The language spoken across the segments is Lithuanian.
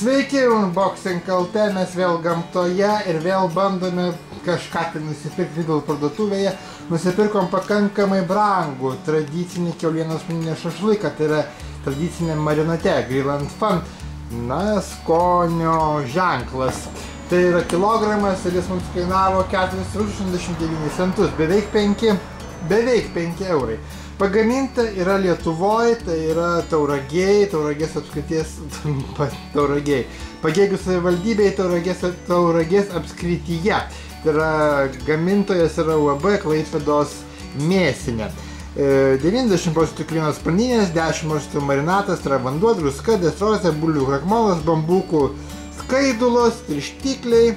Sveiki, Unboxing LT, mes vėl gamtoje ir vėl bandome kažką tai nusipirkti Lidl parduotuvėje. Nusipirkom pakankamai brangų tradicinį kiaulienos paninį šašlyką, tai yra tradicinė marinate, Grill & Fun, na, skonio ženklas. Tai yra kilogramas ir jis mums kainavo 4,89 centus, beveik 5 eurai. Pagaminta yra Lietuvoje, tai yra Tauragės apskrities, Tauragėj. Pagėgių savivaldybėje Tauragės apskrityje. Tai yra gamintojas yra UAB Klaipėdos mėsinė. 90 procentų kiaulienos paninės, 10 procentų marinatas, tai yra vanduo, druska, destrozė, bulvių krakmolas, bambukų skaidulos, tirštikliai.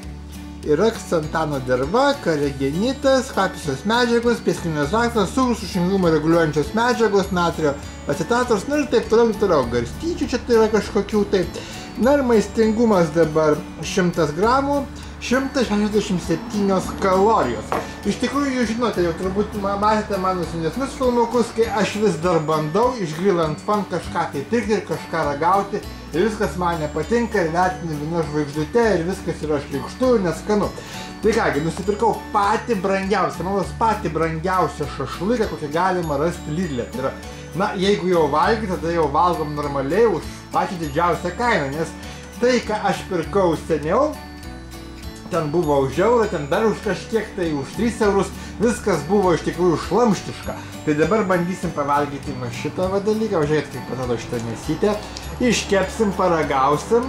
Yra ksantano derva, karagenitas, kapsios medžiagos, pieskinės raktas, cukrus, rūgštingumą reguliuojančios medžiagos, natrio acetatas, na ir taip toliau. Garstyčių čia tai yra kažkokių taip. Na ir maistingumas dabar 100 gramų, 167 kalorijos. Iš tikrųjų, jūs žinote, jau turbūt matėte mano senesnius filmukus, kai aš vis dar bandau iš Grill & Fun kažką tai pirkti ir kažką ragauti. Ir viskas man nepatinka, ir vertinu viena žvaigždute, ir viskas yra šlykštu ir neskanu. Tai kągi, nusipirkau patį brangiausią, manos patį brangiausią šašlyką, kokį galima rasti Lidle. Tai yra, na, jeigu jau valgyti, tada jau valgom normaliai už pačią didžiausią kainą, nes tai, ką aš pirkau seniau, ten buvo už eurą, ten dar už kažkiek, tai už 3 eurus, viskas buvo iš tikrųjų šlamštiška. Tai dabar bandysim pavalgyti nuo šitą dalyką, žiūrėkit, kaip atrodo šitą mėsytę. Iškepsim, paragausim,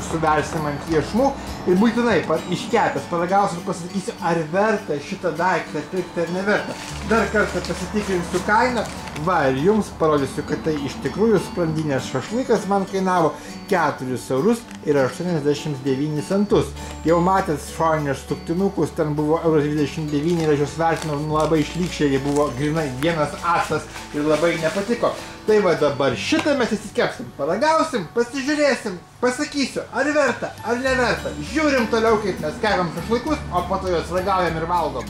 suversim ant iešmų ir būtinai iškepęs paragausim ir pasakysiu, ar verta šitą daiktą pirkti ar neverta. Dar kartą pasitikrinsiu kainą, va, ir jums parodysiu, kad tai iš tikrųjų sprandinės šašlykas man kainavo 4 eurus ir 89 centus. Jau matėt šoninės stuktinukus, ten buvo 1,29 ir aš juos vertinau labai šlykščiai, jie buvo grinai vienas asas ir labai nepatiko. Tai va dabar šitą mes įsikepsim, paragausim, pasižiūrėsim, pasakysiu, ar verta, ar neverta. Žiūrim toliau, kaip mes kepam šašlykus, o po to juos ragaujam ir valgom.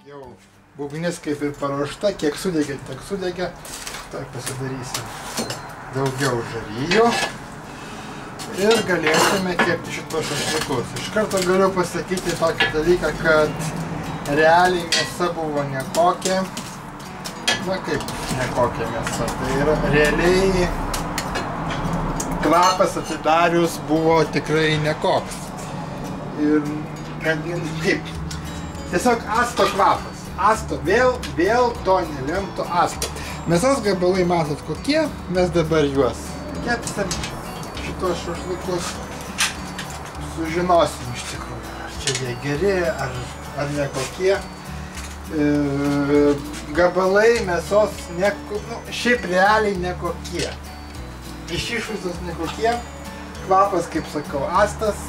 Jau ugnis kaip ir paruošta, kiek sudegė, tiek sudegė. Tai pasidarysim daugiau žarijų ir galėsime kepti šitos šašlykus. Iš karto galiu pasakyti tokį dalyką, kad realiai mėsa buvo nekokia. Na kaip nekokia mėsa, tai yra realiai kvapas atsidarius buvo tikrai nekoks. Ir kaip? Tiesiog acto kvapas. Acto, vėl to nelemto acto. Mėsos gabalai matot kokie, mes dabar juos kepsim šitos šašlykus. Sužinosim iš tikrųjų, ar čia jie geri, ar ne kokie. Gabalai mėsos, šiaip realiai nekokie. Iš išvaizdos nekokie. Kvapas, kaip sakau, actas.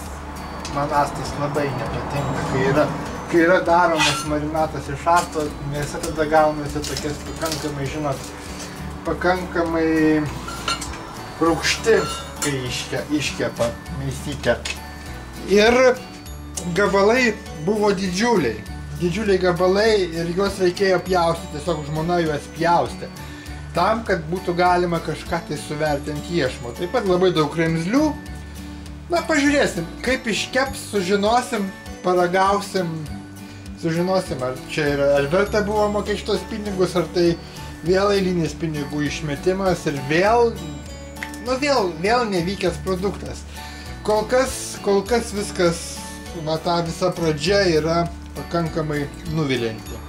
Man actas labai nepatinka, kai yra daromas marinatas iš acto, mėsa tada gaunasi tokias pakankamai, žinot, pakankamai rūgšti, kai iškepa mėsytę. Ir gabalai buvo didžiuliai gabalai ir juos reikėjo pjaustyti, tiesiog žmona juos pjaustė. Tam, kad būtų galima kažką tai suverti ant iešmo. Taip pat labai daug kremzlių. Na, pažiūrėsim, kaip iškeps, sužinosim, paragausim, sužinosim, ar čia yra, ar verta buvo mokėti šitos pinigus, ar tai vėl eilinis pinigų išmetimas ir vėl nevykęs produktas. Kol kas viskas, na, ta visa pradžia yra pakankamai nuvilianti.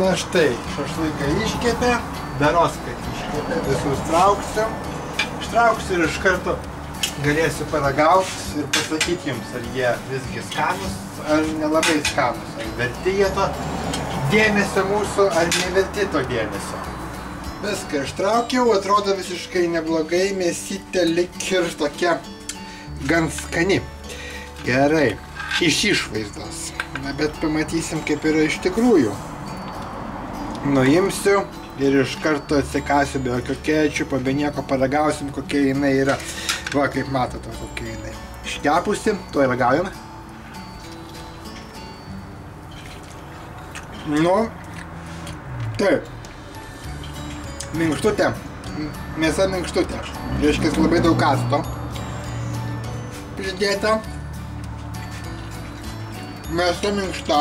Na štai, šašlyką iškepė, daros, kad iškepė, visus trauksim. Ištrauksiu ir iš karto galėsiu paragauti ir pasakyti jums, ar jie visgi skanus, ar nelabai skanus, ar verti jie to dėmesio mūsų, ar neverti to dėmesio. Viską ištraukiau, atrodo visiškai neblogai, mėsytė lik ir tokia gan skani. Gerai, iš išvaizdos. Na, bet pamatysim, kaip yra iš tikrųjų. Nuimsiu ir iš karto atsikasiu be jokio kečupo, be nieko paragausim, kokia jinai yra. Va, kaip matote, kokia jinai. Iškepusi, tuoj ragaujam. Nu, taip. Minkštutė. Mėsa minkštutė. Reiškia, labai daug acto pridėta. Mėsa minkšta.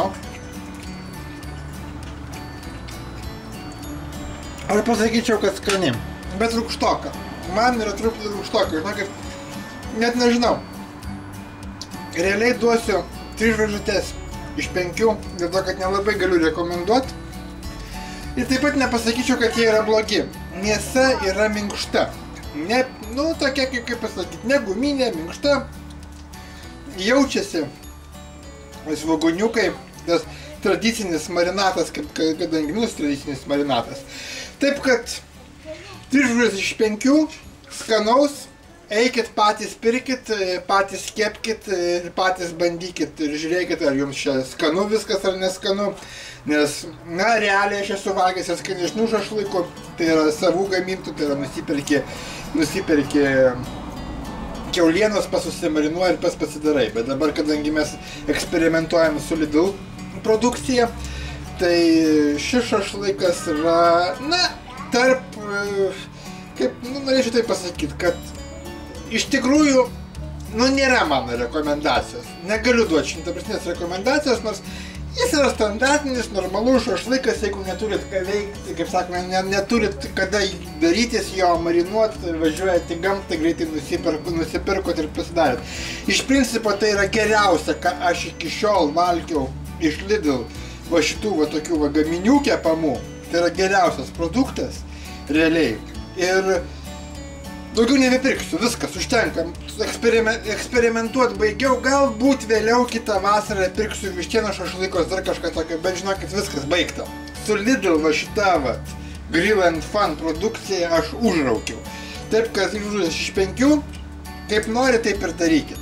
Ar pasakyčiau, kad skani, bet rūgštoka. Man yra truputį rūgštoka, žinokit, net nežinau. Realiai duosiu 3 žvaigždutes iš 5, dėl to, kad nelabai galiu rekomenduoti. Ir taip pat nepasakyčiau, kad jie yra blogi. Mėsa yra minkšta. Ne, nu, tokia, kaip pasakyti, ne guminė, minkšta. Jaučiasi svoguniukai, tas tradicinis marinatas, kadangi mūsų tradicinis marinatas. Taip, kad 3 žvaigždės iš 5, skanaus. Eikit patys pirkit, patys kepkit ir patys bandykit ir žiūrėkit, ar jums čia skanu viskas ar neskanu. Nes, na, realiai aš esu valgęs ir skanesnių šašlykų, tai yra savų gamintų, tai yra nusipirki kiaulienos, pas susimarinuoji ir pas pasidarai. Bet dabar, kadangi mes eksperimentuojam su Lidl produkcija, tai šis šašlykas yra, na, tarp, kaip, nu, norėčiau tai pasakyti, kad iš tikrųjų, nu, nėra mano rekomendacijos. Negaliu duoti 100% rekomendacijos, nors jis yra standartinis, normalus šašlykas, jeigu neturit ką veikti, kaip sakome, neturit kada darytis jo, marinuoti, važiuojate į gamtą, greitai nusipirkot ir pasidarėt. Iš principo tai yra geriausia, ką aš iki šiol valgiau iš Lidl, va šitų va tokių va gaminių kepamų. Tai yra geriausias produktas, realiai. Ir daugiau nebepirksiu, viskas, užtenka. Eksperimentuot baigiau, galbūt vėliau kitą vasarą pirksiu vištienos šašlykos, dar kažką tokio, bet žinokit, viskas baigta. Su Lidl va šita va Grill and Fun produkcija aš užraukiau. Taip, kad iš 5, kaip nori, taip ir darykit.